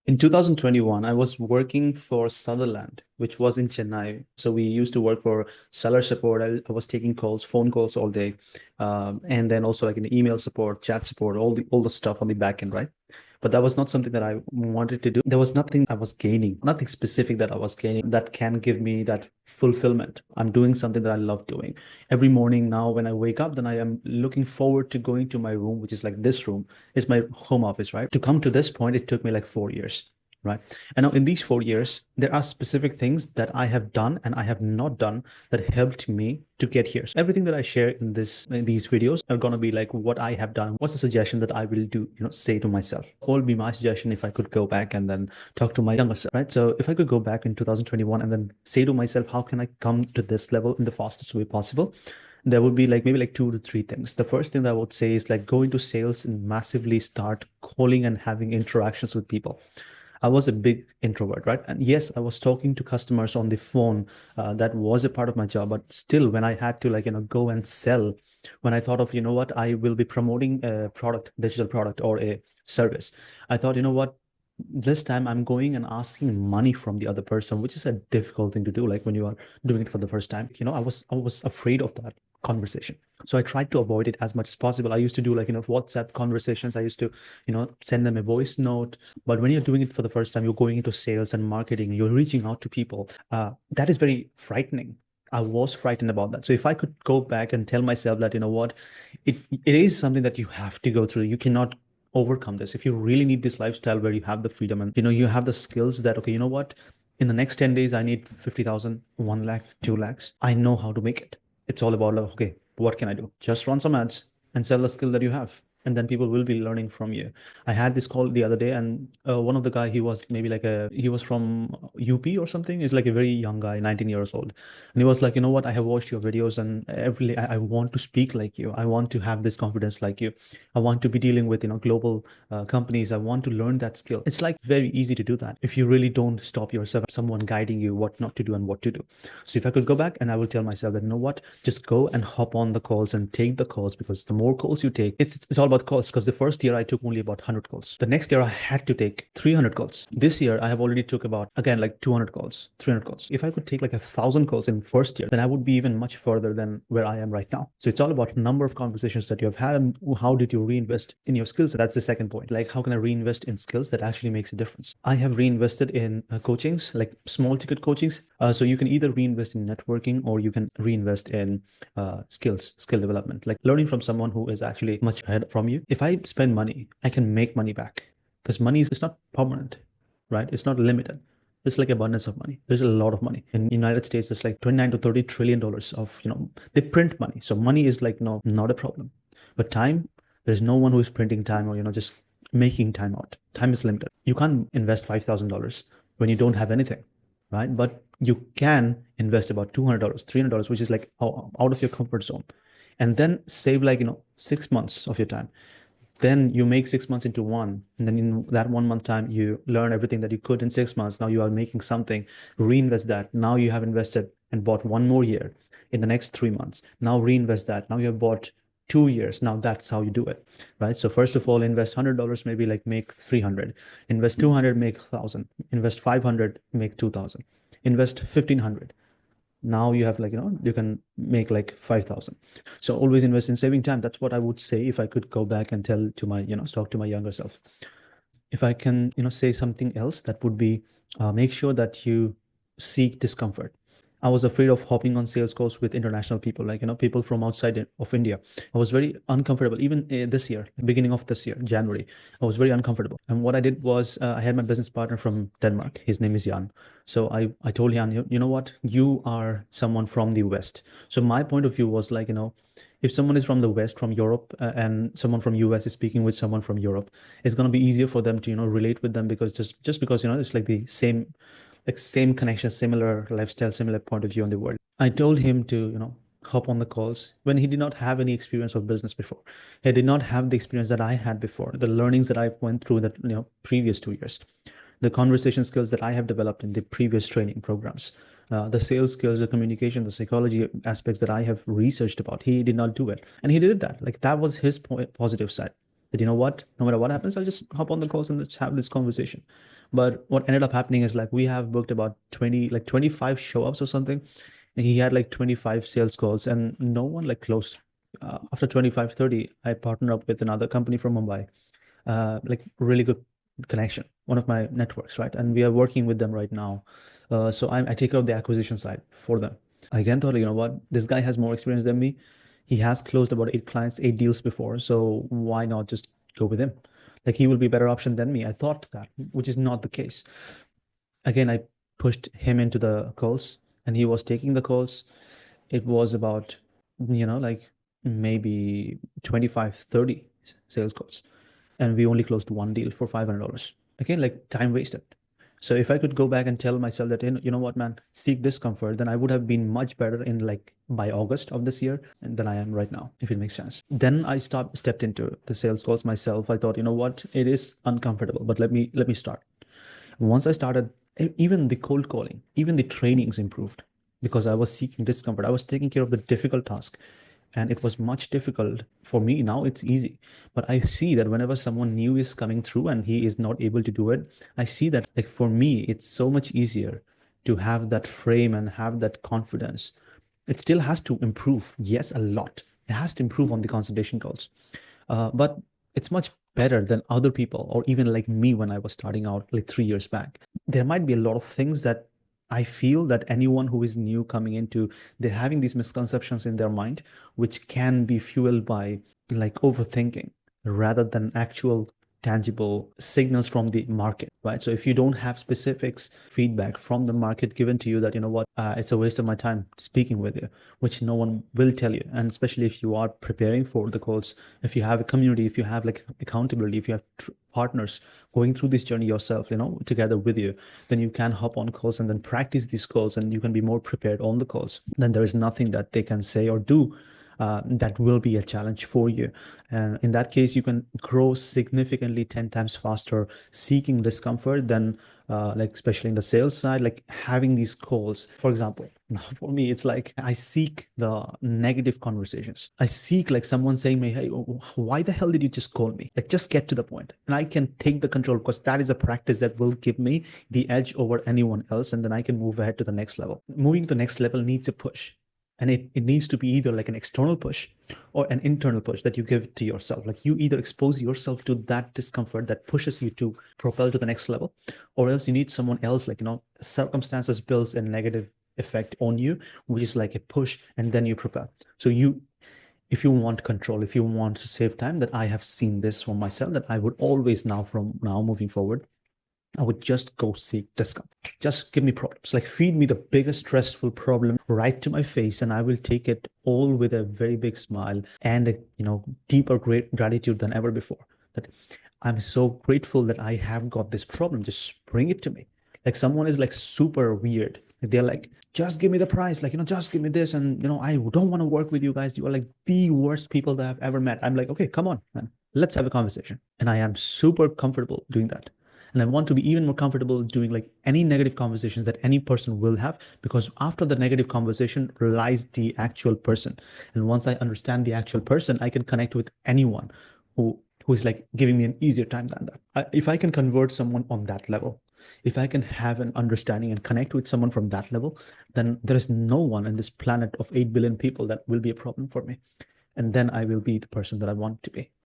In 2021, I was working for Sutherland, which was in Chennai. So we used to work for seller support. I was taking calls, phone calls all day, and then also like an email support, chat support, all the stuff on the back end, right? But that was not something that I wanted to do. There was nothing I was gaining, nothing specific that I was gaining that can give me that fulfillment. I'm doing something that I love doing. Every morning now, when I wake up, then I am looking forward to going to my room, which is like this room is my home office, right? To come to this point, it took me like 4 years. Right. And now in these 4 years, there are specific things that I have done and I have not done that helped me to get here. So everything that I share in these videos are gonna be like what I have done. What's the suggestion that I will do, say to myself? What would be my suggestion if I could go back and then talk to my younger self, right? So if I could go back in 2021 and then say to myself, how can I come to this level in the fastest way possible? There would be like maybe like two to three things. The first thing that I would say is like go into sales and massively start calling and having interactions with people. I was a big introvert, right? And yes, I was talking to customers on the phone. That was a part of my job, but still, when I had to go and sell, when I thought of, what, I will be promoting a product, digital product or a service, I thought, what, this time I'm going and asking money from the other person, which is a difficult thing to do. Like when you are doing it for the first time, I was afraid of that conversation. So I tried to avoid it as much as possible. I used to do WhatsApp conversations. I used to, send them a voice note. But when you're doing it for the first time, you're going into sales and marketing, you're reaching out to people. That is very frightening. I was frightened about that. So if I could go back and tell myself that, what, it is something that you have to go through. You cannot overcome this. If you really need this lifestyle where you have the freedom and you have the skills that, okay, you know what, in the next 10 days I need 50,000, 1 lakh, 2 lakhs. I know how to make it. It's all about like, okay, what can I do? Just run some ads and sell the skill that you have. And then people will be learning from you. I had this call the other day, and one of the guy, he was maybe he was from UP or something. He's like a very young guy, 19 years old. And he was like, you know what, I have watched your videos and I want to speak like you. I want to have this confidence like you. I want to be dealing with, global companies. I want to learn that skill. It's like very easy to do that if you really don't stop yourself, someone guiding you what not to do and what to do. So if I could go back, and I will tell myself that, you know what, just go and hop on the calls and take the calls, because the more calls you take, it's all about calls. Because the first year I took only about 100 calls. The next year I had to take 300 calls. This year I have already took about, again, like 200 calls, 300 calls. If I could take like 1,000 calls in first year, then I would be even much further than where I am right now. So it's all about number of conversations that you have had and how did you reinvest in your skills. That's the second point. Like, how can I reinvest in skills that actually makes a difference? I have reinvested in coachings, like small ticket coachings. So you can either reinvest in networking or you can reinvest in skill development, like learning from someone who is actually much ahead from you. If I spend money, I can make money back, because money is not permanent, right? It's not limited. It's like abundance of money. There's a lot of money in the United States. There's like 29 to 30 trillion dollars of, they print money. So money is like, no, not a problem. But time, there's no one who is printing time or, just making time out. Time is limited. You can't invest $5,000 when you don't have anything, right? But you can invest about $200, $300, which is like out of your comfort zone, and then save like, 6 months of your time. Then you make 6 months into one, and then in that 1 month time, you learn everything that you could in 6 months. Now you are making something, reinvest that. Now you have invested and bought one more year in the next 3 months. Now reinvest that. Now you have bought 2 years. Now that's how you do it, right? So first of all, invest $100, maybe like make 300. Invest 200, make 1,000. Invest 500, make 2,000. Invest 1,500. Now you have like, you can make like 5,000. So always invest in saving time. That's what I would say if I could go back and tell to my, talk to my younger self. If I can, say something else, that would be make sure that you seek discomfort. I was afraid of hopping on sales calls with international people, like, people from outside of India. I was very uncomfortable. Even this year, beginning of this year, January, I was very uncomfortable. And what I did was I had my business partner from Denmark. His name is Jan. So I told Jan, you know what, you are someone from the West. So my point of view was like, if someone is from the West, from Europe, and someone from US is speaking with someone from Europe, it's going to be easier for them to, relate with them, because just because, it's like the same, like same connection, similar lifestyle, similar point of view on the world. I told him to, hop on the calls when he did not have any experience of business before. He did not have the experience that I had before, the learnings that I went through that, previous 2 years, the conversation skills that I have developed in the previous training programs, the sales skills, the communication, the psychology aspects that I have researched about. He did not do it. And he did that. Like that was his positive side. That, you know what, no matter what happens, I'll just hop on the calls and let's have this conversation. But what ended up happening is like we have booked about 20, like 25 show ups or something. And he had like 25 sales calls and no one like closed. After 25, 30, I partnered up with another company from Mumbai, like really good connection, one of my networks, right? And we are working with them right now. I take care of the acquisition side for them. I again thought, you know what, this guy has more experience than me. He has closed about 8 clients, 8 deals before. So why not just go with him? Like he will be a better option than me. I thought that, which is not the case. Again, I pushed him into the calls and he was taking the calls. It was about, like maybe 25, 30 sales calls. And we only closed one deal for $500. Again, like time wasted. So if I could go back and tell myself that, you know what, man, seek discomfort, then I would have been much better in like by August of this year than I am right now, if it makes sense. Then I stepped into the sales calls myself. I thought, you know what, it is uncomfortable, but let me start. Once I started, even the cold calling, even the trainings improved because I was seeking discomfort. I was taking care of the difficult task and it was much difficult for me. Now it's easy. But I see that whenever someone new is coming through and he is not able to do it, I see that like for me, it's so much easier to have that frame and have that confidence. It still has to improve. Yes, a lot. It has to improve on the consultation calls. But it's much better than other people, or even like me when I was starting out like 3 years back. There might be a lot of things that I feel that anyone who is new coming into, they're having these misconceptions in their mind, which can be fueled by like overthinking rather than actual tangible signals from the market, right? So if you don't have specifics, feedback from the market given to you that, you know what, it's a waste of my time speaking with you, which no one will tell you. And especially if you are preparing for the calls, if you have a community, if you have like accountability, if you have partners going through this journey yourself, together with you, then you can hop on calls and then practice these calls and you can be more prepared on the calls. Then there is nothing that they can say or do that will be a challenge for you. And in that case, you can grow significantly 10 times faster seeking discomfort than like especially in the sales side, like having these calls. For example, now for me, it's like I seek the negative conversations. I seek like someone saying me, hey, why the hell did you just call me? Like just get to the point. And I can take the control because that is a practice that will give me the edge over anyone else. And then I can move ahead to the next level. Moving to the next level needs a push. And it needs to be either like an external push or an internal push that you give to yourself. Like you either expose yourself to that discomfort that pushes you to propel to the next level, or else you need someone else, like, circumstances builds a negative effect on you, which is like a push, and then you propel. So if you want control, if you want to save time, that I have seen this for myself, that I would always now, from now moving forward, I would just go seek discomfort. Just give me problems. Like feed me the biggest stressful problem right to my face, and I will take it all with a very big smile and a deeper great gratitude than ever before. That I'm so grateful that I have got this problem. Just bring it to me. Like someone is like super weird. They're like, just give me the price, like, just give me this. And I don't want to work with you guys. You are like the worst people that I've ever met. I'm like, okay, come on, man. Let's have a conversation. And I am super comfortable doing that. And I want to be even more comfortable doing like any negative conversations that any person will have, because after the negative conversation lies the actual person. And once I understand the actual person, I can connect with anyone who is like giving me an easier time than that. If I can convert someone on that level, if I can have an understanding and connect with someone from that level, then there is no one in this planet of 8 billion people that will be a problem for me. And then I will be the person that I want to be.